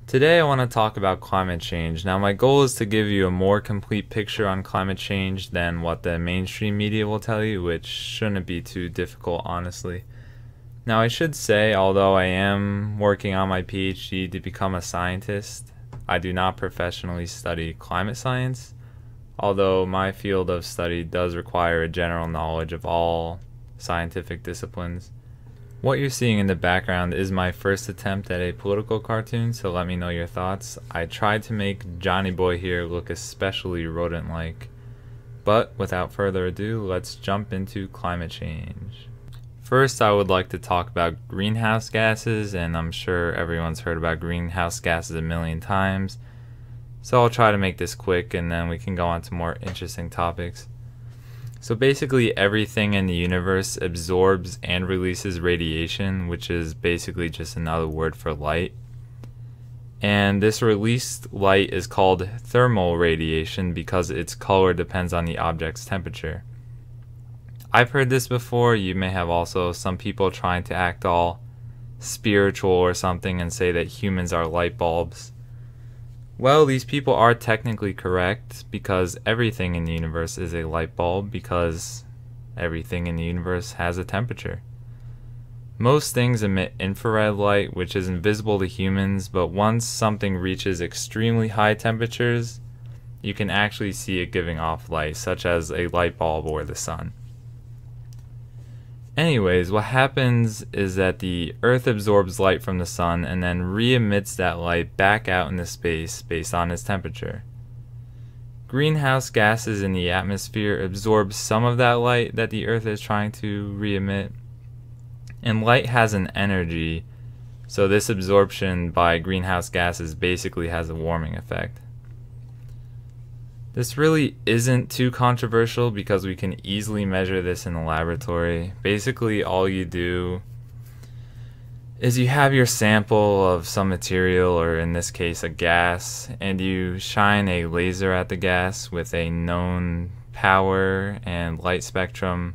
Today I want to talk about climate change. Now my goal is to give you a more complete picture on climate change than what the mainstream media will tell you, which shouldn't be too difficult, honestly. Now I should say, although I am working on my PhD to become a scientist, I do not professionally study climate science, although my field of study does require a general knowledge of all scientific disciplines. What you're seeing in the background is my first attempt at a political cartoon, so let me know your thoughts. I tried to make Johnny Boy here look especially rodent-like. But without further ado, let's jump into climate change. First, I would like to talk about greenhouse gases, and I'm sure everyone's heard about greenhouse gases a million times. So I'll try to make this quick, and then we can go on to more interesting topics. So basically everything in the universe absorbs and releases radiation, which is basically just another word for light. And this released light is called thermal radiation because its color depends on the object's temperature. I've heard this before. You may have also some people trying to act all spiritual or something and say that humans are light bulbs. Well, these people are technically correct because everything in the universe is a light bulb because everything in the universe has a temperature. Most things emit infrared light, which is invisible to humans, but once something reaches extremely high temperatures, you can actually see it giving off light, such as a light bulb or the sun. Anyways, what happens is that the Earth absorbs light from the sun and then re-emits that light back out into space based on its temperature. Greenhouse gases in the atmosphere absorb some of that light that the Earth is trying to re-emit, and light has an energy, so this absorption by greenhouse gases basically has a warming effect. This really isn't too controversial because we can easily measure this in the laboratory. Basically, all you do is you have your sample of some material, or in this case a gas, and you shine a laser at the gas with a known power and light spectrum,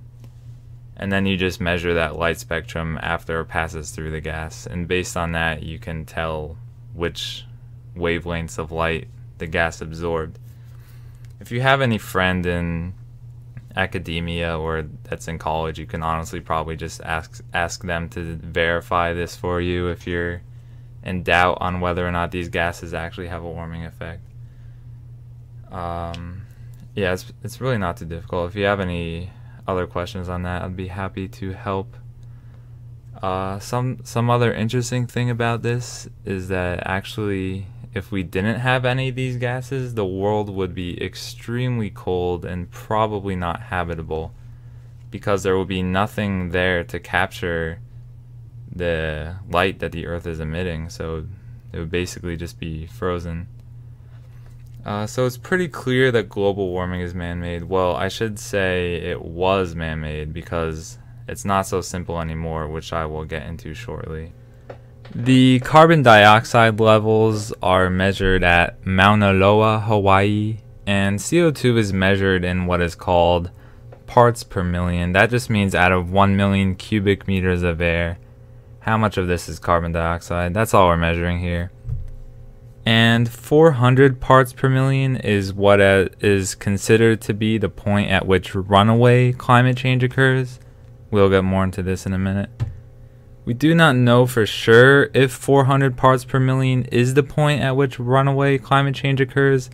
and then you just measure that light spectrum after it passes through the gas, and based on that you can tell which wavelengths of light the gas absorbed. If you have any friend in academia or that's in college, you can honestly probably just ask them to verify this for you if you're in doubt on whether or not these gases actually have a warming effect. Yeah, it's really not too difficult. If you have any other questions on that, I'd be happy to help. Some other interesting thing about this is that actually, if we didn't have any of these gases, the world would be extremely cold and probably not habitable because there would be nothing there to capture the light that the Earth is emitting, so it would basically just be frozen. So it's pretty clear that global warming is man-made. Well, I should say it was man-made because it's not so simple anymore, which I will get into shortly. The carbon dioxide levels are measured at Mauna Loa, Hawaii, and CO2 is measured in what is called parts per million. That just means out of 1 million cubic meters of air, how much of this is carbon dioxide. That's all we're measuring here. And 400 parts per million is what is considered to be the point at which runaway climate change occurs. We'll get more into this in a minute. We do not know for sure if 400 parts per million is the point at which runaway climate change occurs,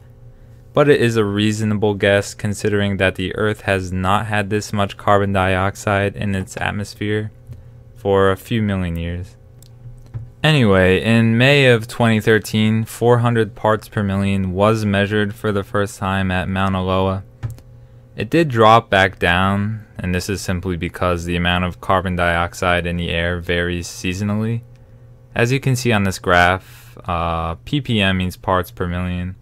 but it is a reasonable guess considering that the Earth has not had this much carbon dioxide in its atmosphere for a few million years. Anyway, in May of 2013, 400 parts per million was measured for the first time at Mauna Loa. It did drop back down, and this is simply because the amount of carbon dioxide in the air varies seasonally. As you can see on this graph, ppm means parts per million.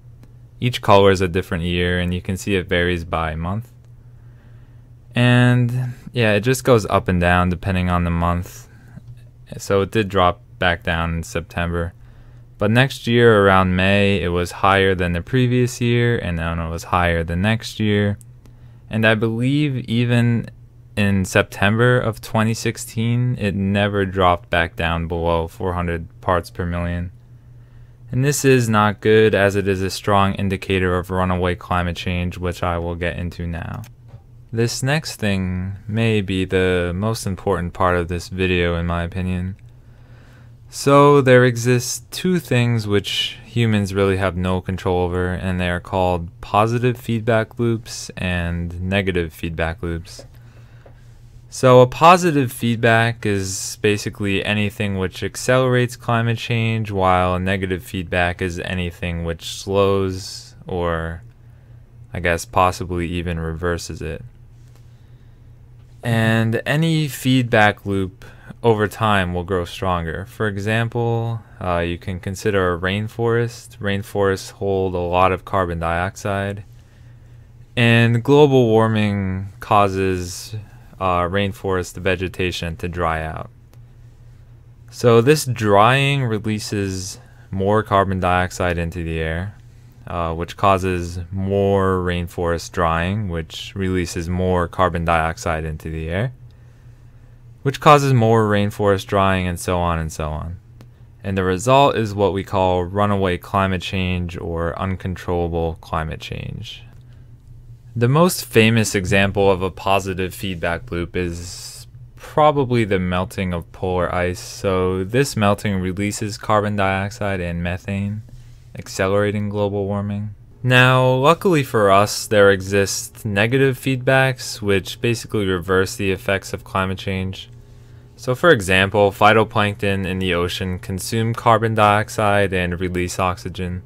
Each color is a different year, and you can see it varies by month. And yeah, it just goes up and down depending on the month. So it did drop back down in September. But next year, around May, it was higher than the previous year, and then it was higher the next year. And I believe even in September of 2016, it never dropped back down below 400 parts per million. And this is not good, as it is a strong indicator of runaway climate change, which I will get into now. This next thing may be the most important part of this video, in my opinion. So there exist two things which humans really have no control over, and they are called positive feedback loops and negative feedback loops. So a positive feedback is basically anything which accelerates climate change, while a negative feedback is anything which slows or, I guess, possibly even reverses it. And any feedback loop over time will grow stronger. For example, you can consider a rainforest. Rainforests hold a lot of carbon dioxide, and global warming causes rainforest vegetation to dry out. So this drying releases more carbon dioxide into the air, which causes more rainforest drying, which releases more carbon dioxide into the air, which causes more rainforest drying, and so on and so on. And the result is what we call runaway climate change or uncontrollable climate change. The most famous example of a positive feedback loop is probably the melting of polar ice. So this melting releases carbon dioxide and methane, accelerating global warming. Now, luckily for us, there exist negative feedbacks which basically reverse the effects of climate change. So for example, phytoplankton in the ocean consume carbon dioxide and release oxygen.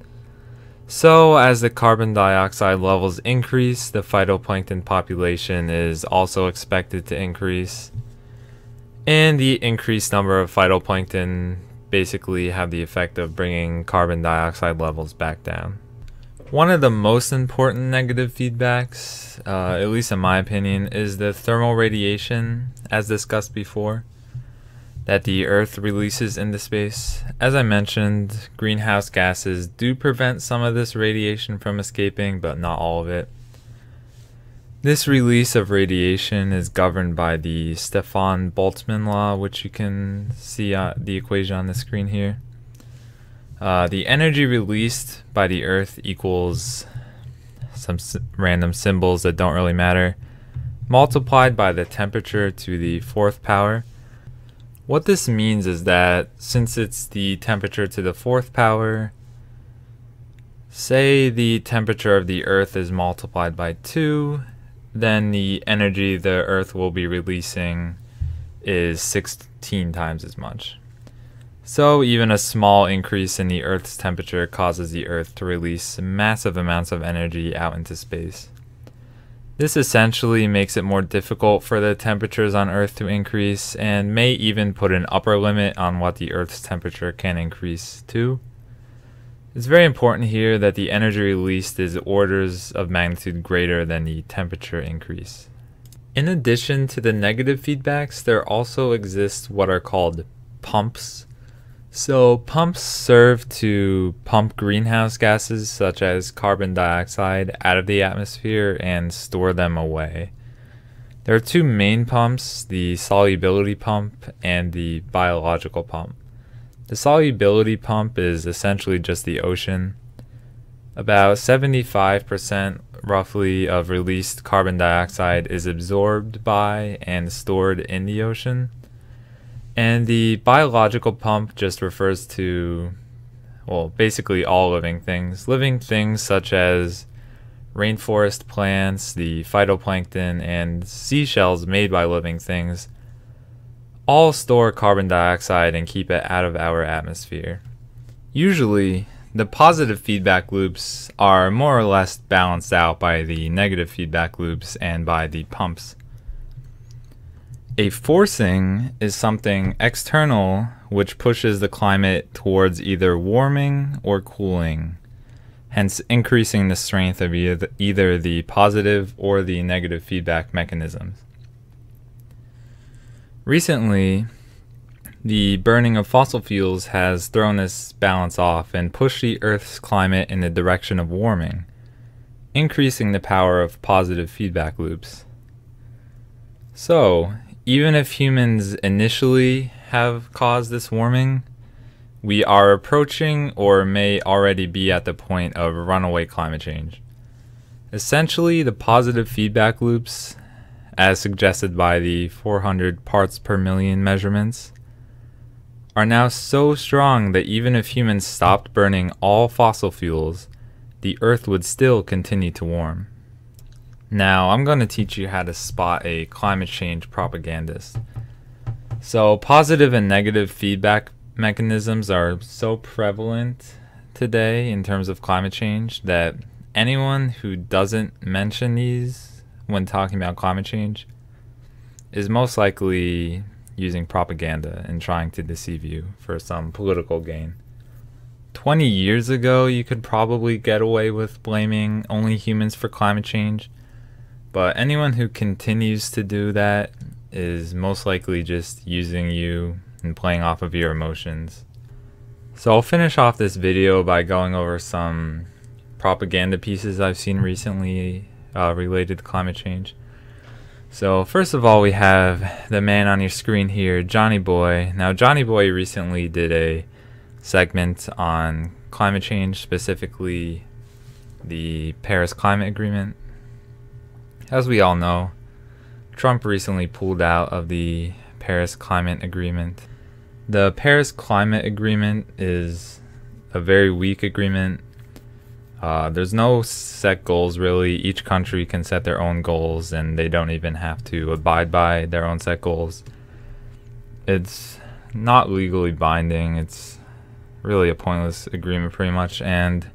So as the carbon dioxide levels increase, the phytoplankton population is also expected to increase. And the increased number of phytoplankton basically have the effect of bringing carbon dioxide levels back down. One of the most important negative feedbacks, at least in my opinion, is the thermal radiation, as discussed before, that the Earth releases into space. As I mentioned, greenhouse gases do prevent some of this radiation from escaping, but not all of it. This release of radiation is governed by the Stefan-Boltzmann law, which you can see the equation on the screen here. The energy released by the Earth equals some random symbols that don't really matter, multiplied by the temperature to the fourth power. What this means is that since it's the temperature to the fourth power, say the temperature of the Earth is multiplied by 2, then the energy the Earth will be releasing is 16 times as much. So even a small increase in the Earth's temperature causes the Earth to release massive amounts of energy out into space. This essentially makes it more difficult for the temperatures on Earth to increase, and may even put an upper limit on what the Earth's temperature can increase to. It's very important here that the energy released is orders of magnitude greater than the temperature increase. In addition to the negative feedbacks, there also exist what are called pumps. So pumps serve to pump greenhouse gases such as carbon dioxide out of the atmosphere and store them away. There are two main pumps, the solubility pump and the biological pump. The solubility pump is essentially just the ocean. About 75% roughly of released carbon dioxide is absorbed by and stored in the ocean. And the biological pump just refers to, well, basically all living things. Living things such as rainforest plants, the phytoplankton, and seashells made by living things all store carbon dioxide and keep it out of our atmosphere. Usually, the positive feedback loops are more or less balanced out by the negative feedback loops and by the pumps. A forcing is something external which pushes the climate towards either warming or cooling, hence increasing the strength of either the positive or the negative feedback mechanisms. Recently, the burning of fossil fuels has thrown this balance off and pushed the Earth's climate in the direction of warming, increasing the power of positive feedback loops. So, even if humans initially have caused this warming, we are approaching or may already be at the point of runaway climate change. Essentially, the positive feedback loops, as suggested by the 400 parts per million measurements, are now so strong that even if humans stopped burning all fossil fuels, the Earth would still continue to warm. Now, I'm going to teach you how to spot a climate change propagandist. So, positive and negative feedback mechanisms are so prevalent today in terms of climate change that anyone who doesn't mention these when talking about climate change is most likely using propaganda and trying to deceive you for some political gain. 20 years ago, you could probably get away with blaming only humans for climate change, but anyone who continues to do that is most likely just using you and playing off of your emotions. So I'll finish off this video by going over some propaganda pieces I've seen recently related to climate change. So first of all, we have the man on your screen here, Johnny Boy. Now Johnny Boy recently did a segment on climate change, specifically the Paris Climate Agreement. As we all know, Trump recently pulled out of the Paris Climate Agreement. The Paris Climate Agreement is a very weak agreement. There's no set goals really. Each country can set their own goals and they don't even have to abide by their own set goals. It's not legally binding. It's really a pointless agreement pretty much, and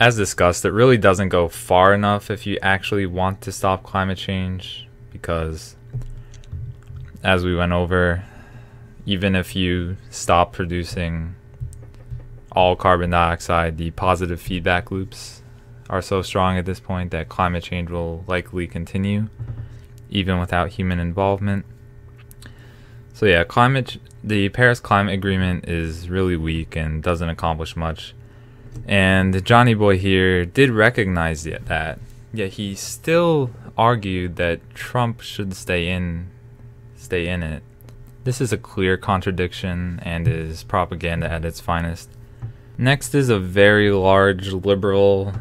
as discussed, it really doesn't go far enough if you actually want to stop climate change, because as we went over, even if you stop producing all carbon dioxide, the positive feedback loops are so strong at this point that climate change will likely continue even without human involvement. So yeah, the Paris Climate Agreement is really weak and doesn't accomplish much. And Johnny Boy here did recognize that, yet he still argued that Trump should stay in it. This is a clear contradiction and is propaganda at its finest. Next is a very large liberal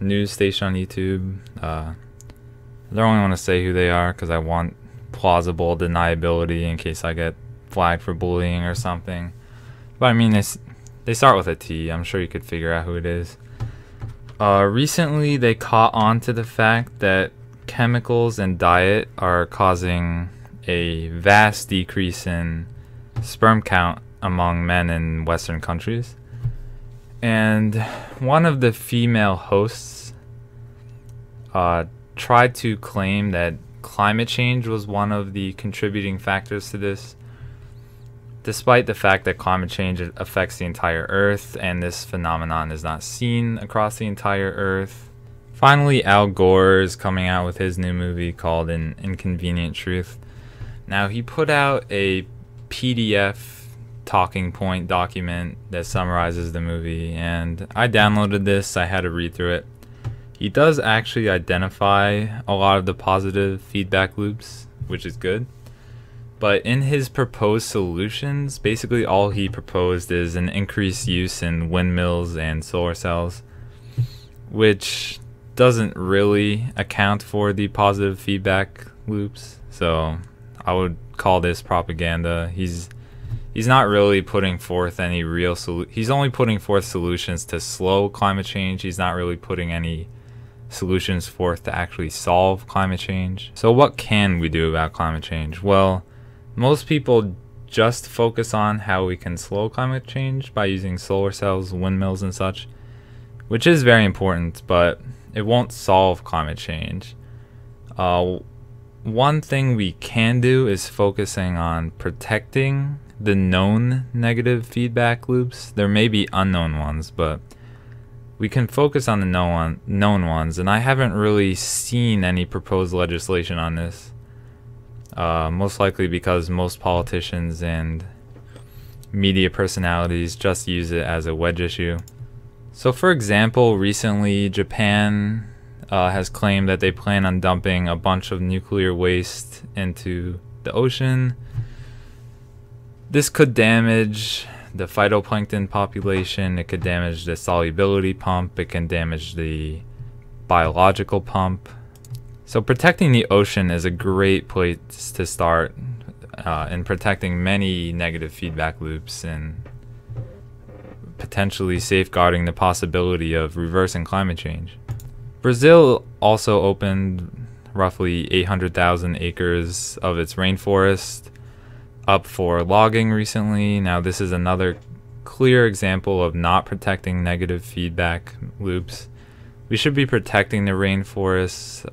news station on YouTube. I don't really want to say who they are because I want plausible deniability in case I get flagged for bullying or something. But I mean, they start with a T. I'm sure you could figure out who it is. Recently, they caught on to the fact that chemicals and diet are causing a vast decrease in sperm count among men in Western countries. And one of the female hosts tried to claim that climate change was one of the contributing factors to this, despite the fact that climate change affects the entire Earth and this phenomenon is not seen across the entire Earth. Finally, Al Gore is coming out with his new movie called An Inconvenient Truth. Now, he put out a PDF talking point document that summarizes the movie, and I downloaded this. I had to read through it. He does actually identify a lot of the positive feedback loops, which is good. But in his proposed solutions, basically all he proposed is an increased use in windmills and solar cells, which doesn't really account for the positive feedback loops. So I would call this propaganda. He's not really putting forth any real he's only putting forth solutions to slow climate change. He's not really putting any solutions forth to actually solve climate change. So what can we do about climate change? Well, most people just focus on how we can slow climate change by using solar cells, windmills, and such, which is very important, but it won't solve climate change. One thing we can do is focusing on protecting the known negative feedback loops. There may be unknown ones, but we can focus on the known ones, and I haven't really seen any proposed legislation on this. Most likely because most politicians and media personalities just use it as a wedge issue. So for example, recently Japan has claimed that they plan on dumping a bunch of nuclear waste into the ocean. This could damage the phytoplankton population, it could damage the solubility pump, it can damage the biological pump. So protecting the ocean is a great place to start in protecting many negative feedback loops and potentially safeguarding the possibility of reversing climate change. Brazil also opened roughly 800,000 acres of its rainforest up for logging recently. Now this is another clear example of not protecting negative feedback loops. We should be protecting the rainforests.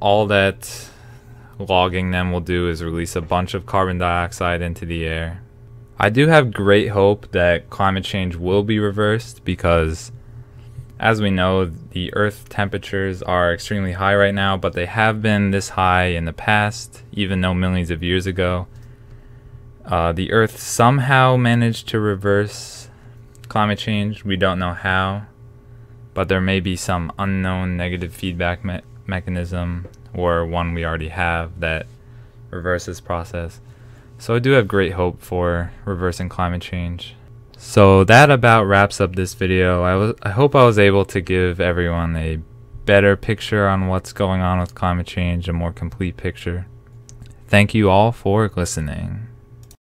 All that logging them will do is release a bunch of carbon dioxide into the air. I do have great hope that climate change will be reversed because, as we know, the Earth temperatures are extremely high right now, but they have been this high in the past, even though millions of years ago. The Earth somehow managed to reverse climate change. We don't know how, but there may be some unknown negative feedback mechanism, or one we already have, that reverses this process. So I do have great hope for reversing climate change. So that about wraps up this video. I hope I was able to give everyone a better picture on what's going on with climate change, a more complete picture. Thank you all for listening.